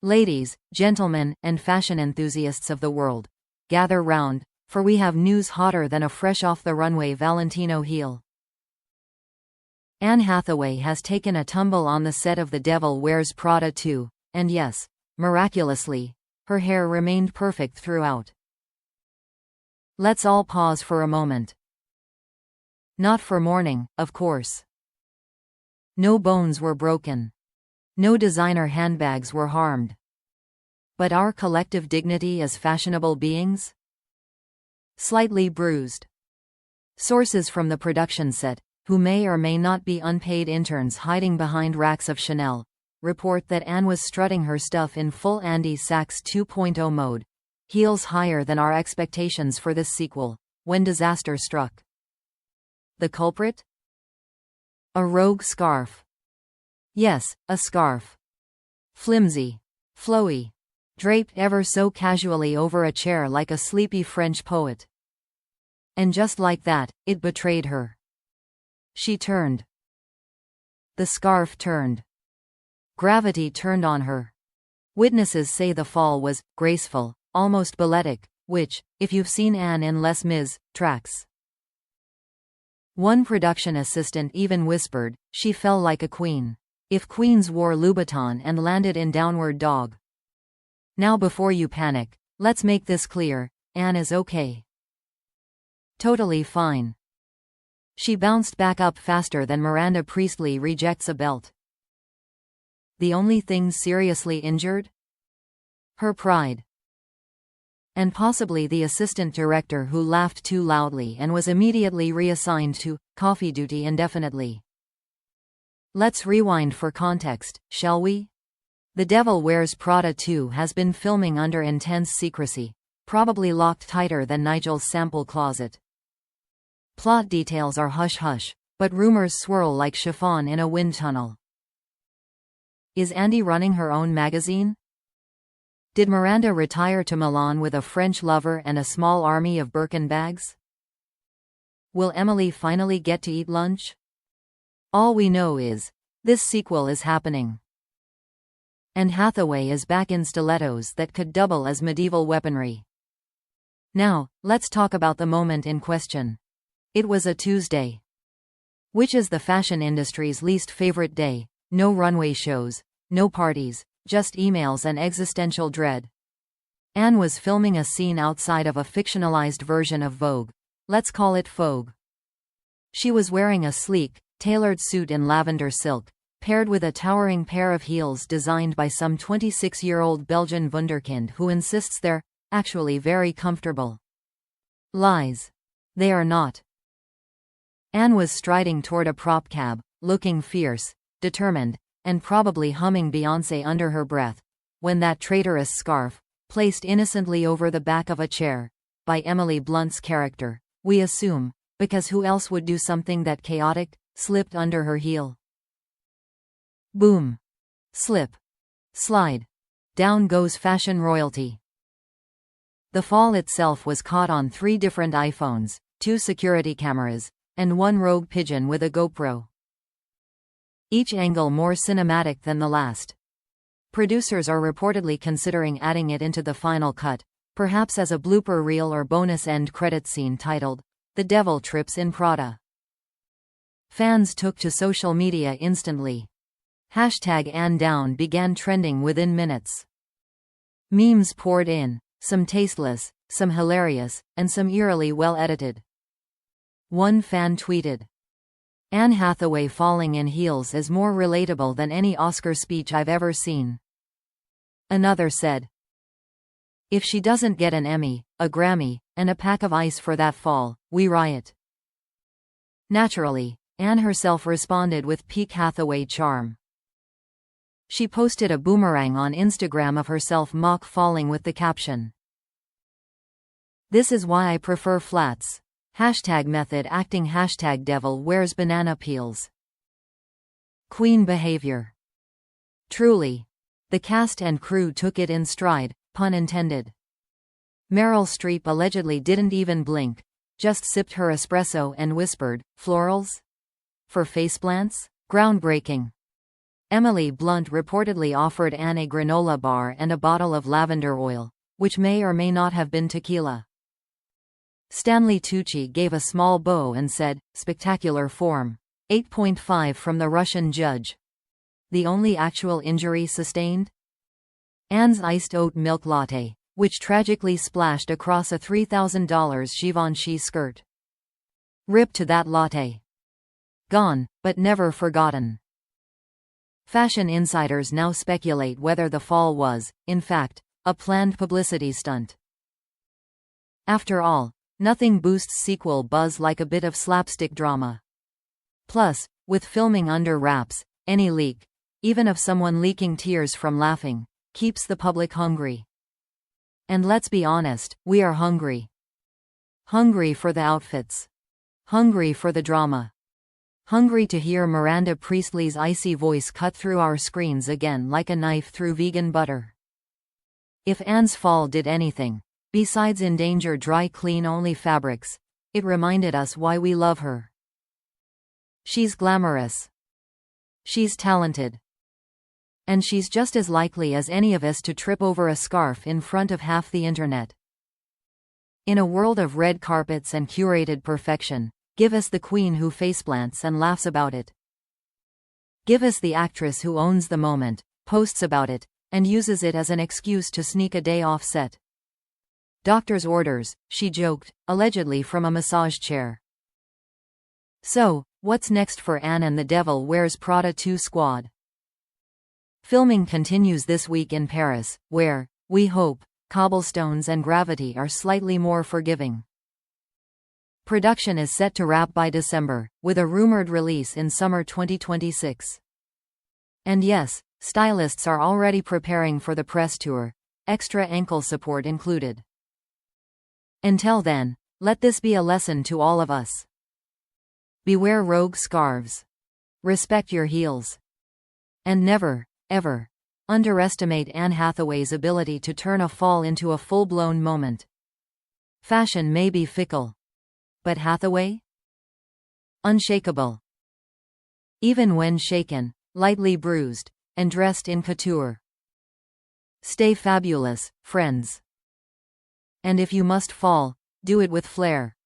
Ladies, gentlemen, and fashion enthusiasts of the world, gather round, for we have news hotter than a fresh-off-the-runway Valentino heel. Anne Hathaway has taken a tumble on the set of The Devil Wears Prada 2, and yes, miraculously, her hair remained perfect throughout. Let's all pause for a moment. Not for mourning, of course. No bones were broken. No designer handbags were harmed. But our collective dignity as fashionable beings? Slightly bruised. Sources from the production set, who may or may not be unpaid interns hiding behind racks of Chanel, report that Anne was strutting her stuff in full Andy Sachs 2.0 mode, heels higher than our expectations for this sequel, when disaster struck. The culprit? A rogue scarf. Yes, a scarf. Flimsy, flowy, draped ever so casually over a chair like a sleepy French poet. And just like that, it betrayed her. She turned. The scarf turned. Gravity turned on her. Witnesses say the fall was graceful, almost balletic, which, if you've seen Anne in Les Mis, tracks. One production assistant even whispered, she fell like a queen. If queens wore Louboutin and landed in Downward Dog. Now before you panic, let's make this clear, Anne is okay. Totally fine. She bounced back up faster than Miranda Priestley rejects a belt. The only thing seriously injured? Her pride. And possibly the assistant director who laughed too loudly and was immediately reassigned to coffee duty indefinitely. Let's rewind for context, shall we? The Devil Wears Prada 2 has been filming under intense secrecy, probably locked tighter than Nigel's sample closet. Plot details are hush-hush, but rumors swirl like chiffon in a wind tunnel. Is Andy running her own magazine? Did Miranda retire to Milan with a French lover and a small army of Birkin bags? Will Emily finally get to eat lunch? All we know is, this sequel is happening. And Hathaway is back in stilettos that could double as medieval weaponry. Now, let's talk about the moment in question. It was a Tuesday. Which is the fashion industry's least favorite day. No runway shows, no parties, just emails and existential dread. Anne was filming a scene outside of a fictionalized version of Vogue. Let's call it Vogue. She was wearing a sleek, tailored suit in lavender silk, paired with a towering pair of heels designed by some 26-year-old Belgian wunderkind who insists they're actually very comfortable. Lies. They are not. Anne was striding toward a prop cab, looking fierce, determined, and probably humming Beyoncé under her breath, when that traitorous scarf, placed innocently over the back of a chair, by Emily Blunt's character, we assume, because who else would do something that chaotic, slipped under her heel. Boom. Slip. Slide. Down goes fashion royalty. The fall itself was caught on 3 different iPhones, 2 security cameras, and 1 rogue pigeon with a GoPro. Each angle more cinematic than the last. Producers are reportedly considering adding it into the final cut, perhaps as a blooper reel or bonus end credit scene titled, The Devil Trips in Prada. Fans took to social media instantly. #AnneDown began trending within minutes. Memes poured in, some tasteless, some hilarious, and some eerily well-edited. One fan tweeted, "Anne Hathaway falling in heels is more relatable than any Oscar speech I've ever seen." Another said, "If she doesn't get an Emmy, a Grammy, and a pack of ice for that fall, we riot." Naturally, Anne herself responded with peak Hathaway charm. She posted a boomerang on Instagram of herself mock falling with the caption, "This is why I prefer flats. #method acting #devil wears banana peels." Queen behavior. Truly. The cast and crew took it in stride, pun intended. Meryl Streep allegedly didn't even blink, just sipped her espresso and whispered, "Florals? For faceplants? Groundbreaking." Emily Blunt reportedly offered Anne a granola bar and a bottle of lavender oil, which may or may not have been tequila. Stanley Tucci gave a small bow and said, "Spectacular form." 8.5 from the Russian judge. The only actual injury sustained? Anne's iced oat milk latte, which tragically splashed across a $3,000 Givenchy skirt. Rip to that latte. Gone, but never forgotten. Fashion insiders now speculate whether the fall was, in fact, a planned publicity stunt. After all, nothing boosts sequel buzz like a bit of slapstick drama. Plus, with filming under wraps, any leak, even of someone leaking tears from laughing, keeps the public hungry. And let's be honest, we are hungry. Hungry for the outfits. Hungry for the drama. Hungry to hear Miranda Priestley's icy voice cut through our screens again like a knife through vegan butter. If Anne's fall did anything, besides endanger dry clean-only fabrics, it reminded us why we love her. She's glamorous. She's talented. And she's just as likely as any of us to trip over a scarf in front of half the internet. In a world of red carpets and curated perfection, give us the queen who faceplants and laughs about it. Give us the actress who owns the moment, posts about it, and uses it as an excuse to sneak a day off set. Doctor's orders, she joked, allegedly from a massage chair. So, what's next for Anne and the Devil Wears Prada 2 squad? Filming continues this week in Paris, where, we hope, cobblestones and gravity are slightly more forgiving. Production is set to wrap by December, with a rumored release in summer 2026. And yes, stylists are already preparing for the press tour, extra ankle support included. Until then, let this be a lesson to all of us. Beware rogue scarves. Respect your heels. And never, ever, underestimate Anne Hathaway's ability to turn a fall into a full-blown moment. Fashion may be fickle. But Hathaway? Unshakable. Even when shaken, lightly bruised, and dressed in couture. Stay fabulous, friends. And if you must fall, do it with flair.